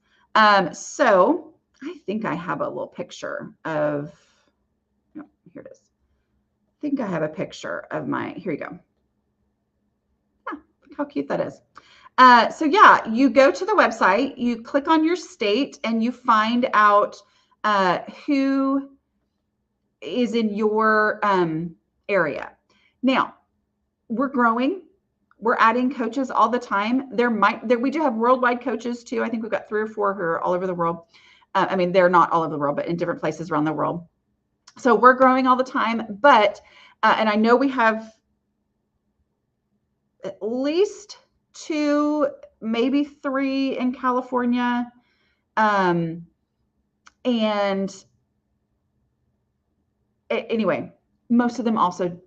So I think I have a little picture of, here it is. I think I have a picture of here you go. Yeah, look how cute that is. So yeah, you go to the website, you click on your state, and you find out who is in your area. Now, we're growing. We're adding coaches all the time. We do have worldwide coaches too. I think we've got 3 or 4 who are all over the world. They're not all over the world, but in different places around the world. So we're growing all the time, but, and I know we have at least 2, maybe 3 in California. Anyway, most of them also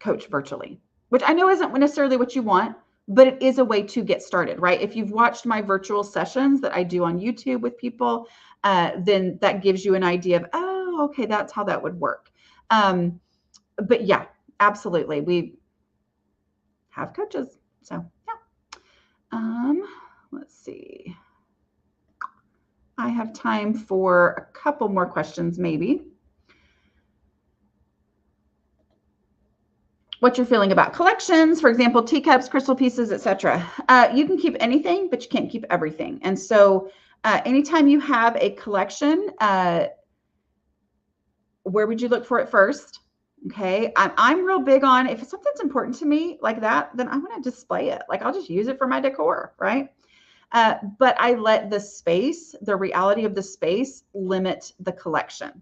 coach virtually, which I know isn't necessarily what you want, but it is a way to get started, right? If you've watched my virtual sessions that I do on YouTube with people, then that gives you an idea of, oh, okay, that's how that would work. But yeah, absolutely. We have coaches. So yeah. Let's see. I have time for a couple more questions, maybe. What you're feeling about collections, for example, teacups, crystal pieces, etc. You can keep anything, but you can't keep everything. And so anytime you have a collection, where would you look for it first? Okay, I'm real big on, if something's important to me like that, then I want to display it. Like, I'll just use it for my decor, right? But I let the space, the reality of the space, limit the collection.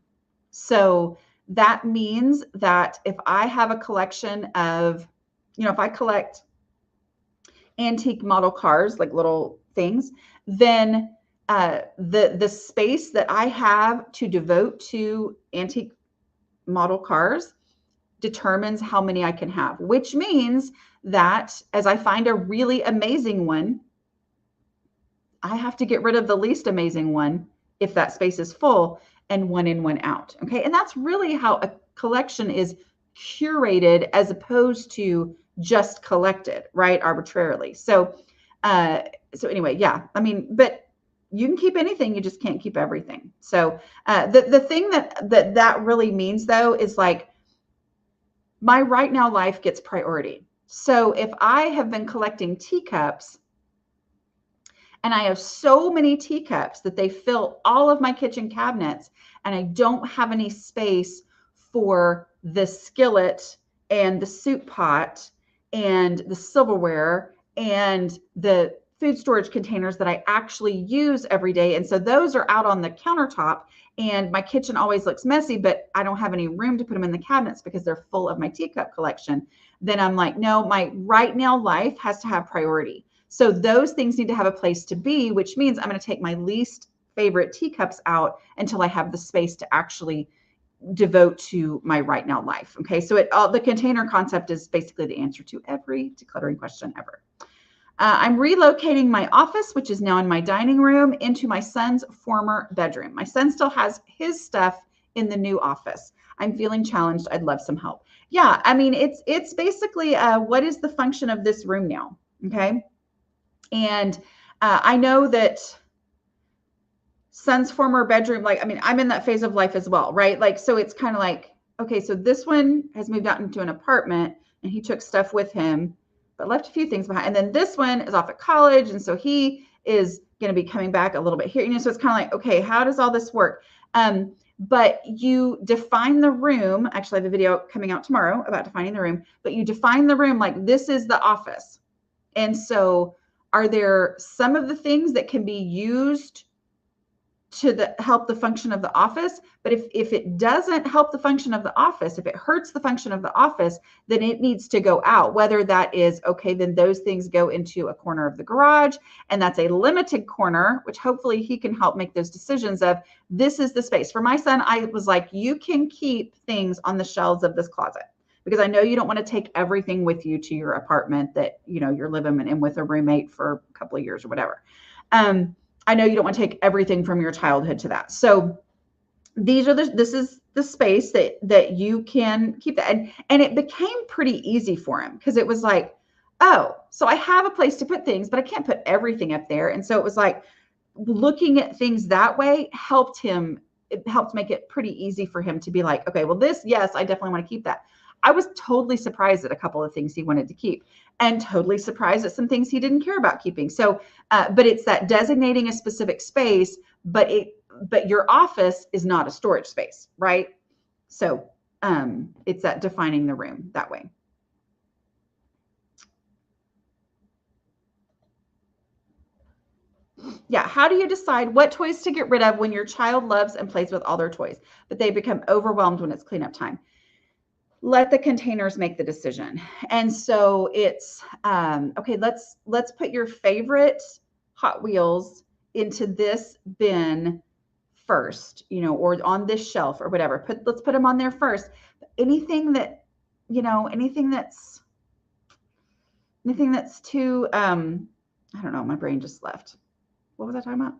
So that means that if I have a collection of, if I collect antique model cars, like little things, then the space that I have to devote to antique model cars determines how many I can have, which means that as I find a really amazing one, I have to get rid of the least amazing one if that space is full, and one in, one out. Okay. And that's really how a collection is curated as opposed to just collected, right? Arbitrarily. So anyway, yeah, I mean, but you can keep anything, you just can't keep everything. So the thing that really means, though, is like, my right now life gets priority. So if I have been collecting teacups, and I have so many teacups that they fill all of my kitchen cabinets, and I don't have any space for the skillet and the soup pot and the silverware and the food storage containers that I actually use every day. And so those are out on the countertop, and my kitchen always looks messy, but I don't have any room to put them in the cabinets because they're full of my teacup collection. Then I'm like, no, my right now life has to have priority. So those things need to have a place to be, which means I'm going to take my least favorite teacups out until I have the space to actually devote to my right now life. Okay. So the container concept is basically the answer to every decluttering question ever. I'm relocating my office, which is now in my dining room, into my son's former bedroom. My son still has his stuff in the new office. I'm feeling challenged. I'd love some help. Yeah. I mean, it's basically, what is the function of this room now? Okay. And I know that son's former bedroom, like, I mean, I'm in that phase of life as well, right? Like, so it's kind of like, okay, so this one has moved out into an apartment and he took stuff with him, but left a few things behind. And then this one is off at college. And so he is going to be coming back a little bit here. So it's kind of like, okay, how does all this work? But you define the room. Actually, I have a video coming out tomorrow about defining the room, but you define the room like, this is the office. And so are there some of the things that can be used to help the function of the office? But if it doesn't help the function of the office, if it hurts the function of the office, then it needs to go out. Whether that is, okay, then those things go into a corner of the garage, and that's a limited corner, which hopefully he can help make those decisions of, this is the space. For my son, I was like, you can keep things on the shelves of this closet, because I know you don't want to take everything with you to your apartment that, you're living in with a roommate for a couple of years or whatever. I know you don't want to take everything from your childhood to that. So this is the space that you can keep that. And it became pretty easy for him, because it was like, oh, so I have a place to put things, but I can't put everything up there. And so it was like, looking at things that way helped make it pretty easy for him to be like, okay, well, this, yes, I definitely want to keep that. I was totally surprised at a couple of things he wanted to keep, and totally surprised at some things he didn't care about keeping. So, but it's that designating a specific space, but your office is not a storage space, right? So it's that defining the room that way. Yeah. How do you decide what toys to get rid of when your child loves and plays with all their toys, but they become overwhelmed when it's cleanup time? Let the containers make the decision. And so it's, okay, let's put your favorite Hot Wheels into this bin first, or on this shelf or whatever. Let's put them on there first. Anything that, anything that's too, I don't know, my brain just left. What was I talking about?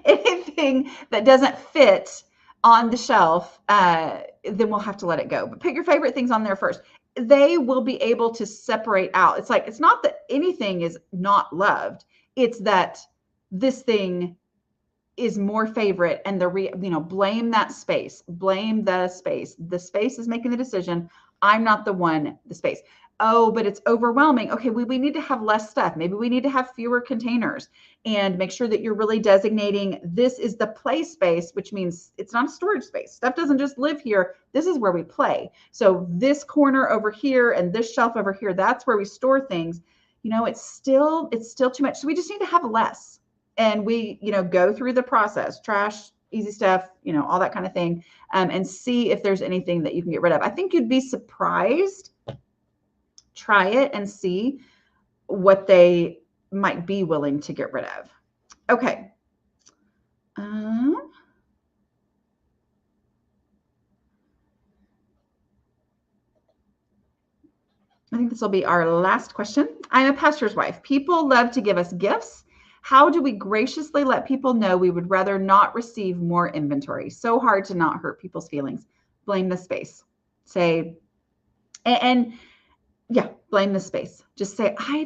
Anything that doesn't fit on the shelf, then we'll have to let it go. But put your favorite things on there first. They will be able to separate out. It's like, it's not that anything is not loved. It's that this thing is more favorite, and blame that space, blame the space. The space is making the decision. I'm not the one, the space. Oh, but it's overwhelming. Okay, we need to have less stuff. Maybe we need to have fewer containers, and make sure that you're really designating this is the play space, which means it's not a storage space. Stuff doesn't just live here. This is where we play. So this corner over here and this shelf over here, that's where we store things. It's still too much. So we just need to have less. And we, go through the process, trash, easy stuff, all that kind of thing, and see if there's anything that you can get rid of. I think you'd be surprised. Try it and see what they might be willing to get rid of. Okay. I think this will be our last question. I'm a pastor's wife. People love to give us gifts. How do we graciously let people know we would rather not receive more inventory? So hard to not hurt people's feelings. Blame the space. Say, and yeah, blame the space. Just say, I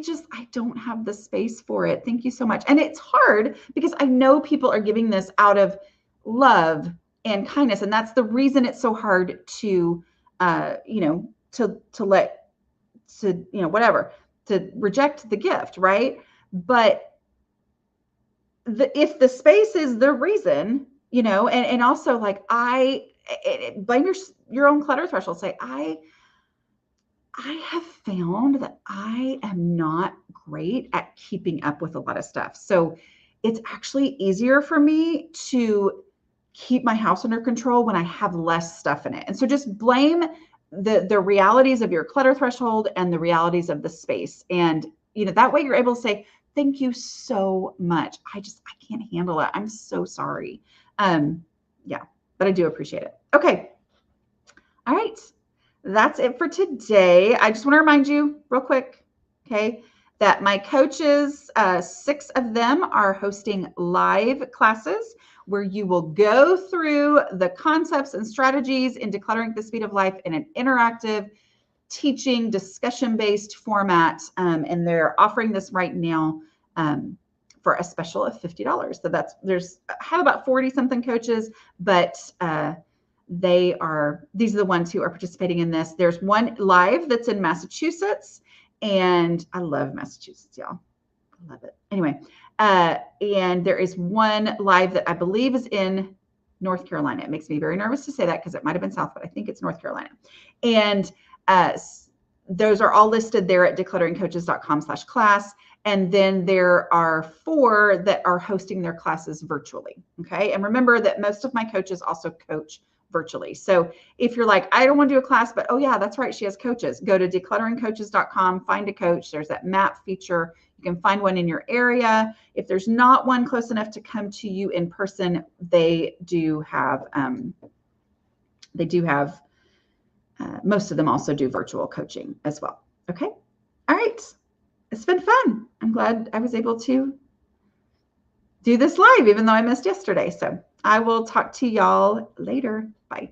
don't have the space for it. Thank you so much. And it's hard because I know people are giving this out of love and kindness. And that's the reason it's so hard to, to reject the gift, right? But if the space is the reason, and also like blame your own clutter threshold. Say, I have found that I am not great at keeping up with a lot of stuff. So it's actually easier for me to keep my house under control when I have less stuff in it. And so just blame the realities of your clutter threshold and the realities of the space. And, that way you're able to say, thank you so much. I can't handle it. I'm so sorry. Yeah, but I do appreciate it. Okay. All right. That's it for today. I just want to remind you real quick, okay, that my coaches, 6 of them are hosting live classes where you will go through the concepts and strategies in Decluttering at the Speed of Life in an interactive teaching discussion-based format. And they're offering this right now for a special of $50. So I have about 40 something coaches, but these are the ones who are participating in this. There's one live that's in Massachusetts, and I love Massachusetts, y'all. I love it. Anyway, and there is one live that I believe is in North Carolina. It makes me very nervous to say that because it might have been South, but I think it's North Carolina. And those are all listed there at declutteringcoaches.com/class. And then there are 4 that are hosting their classes virtually. Okay. And remember that most of my coaches also coach virtually. So if you're like, I don't want to do a class, but oh yeah, that's right, she has coaches. Go to declutteringcoaches.com, find a coach. There's that map feature. You can find one in your area. If there's not one close enough to come to you in person, they do have most of them also do virtual coaching as well. Okay. All right. It's been fun. I'm glad I was able to do this live, even though I missed yesterday. So I will talk to y'all later. Bye.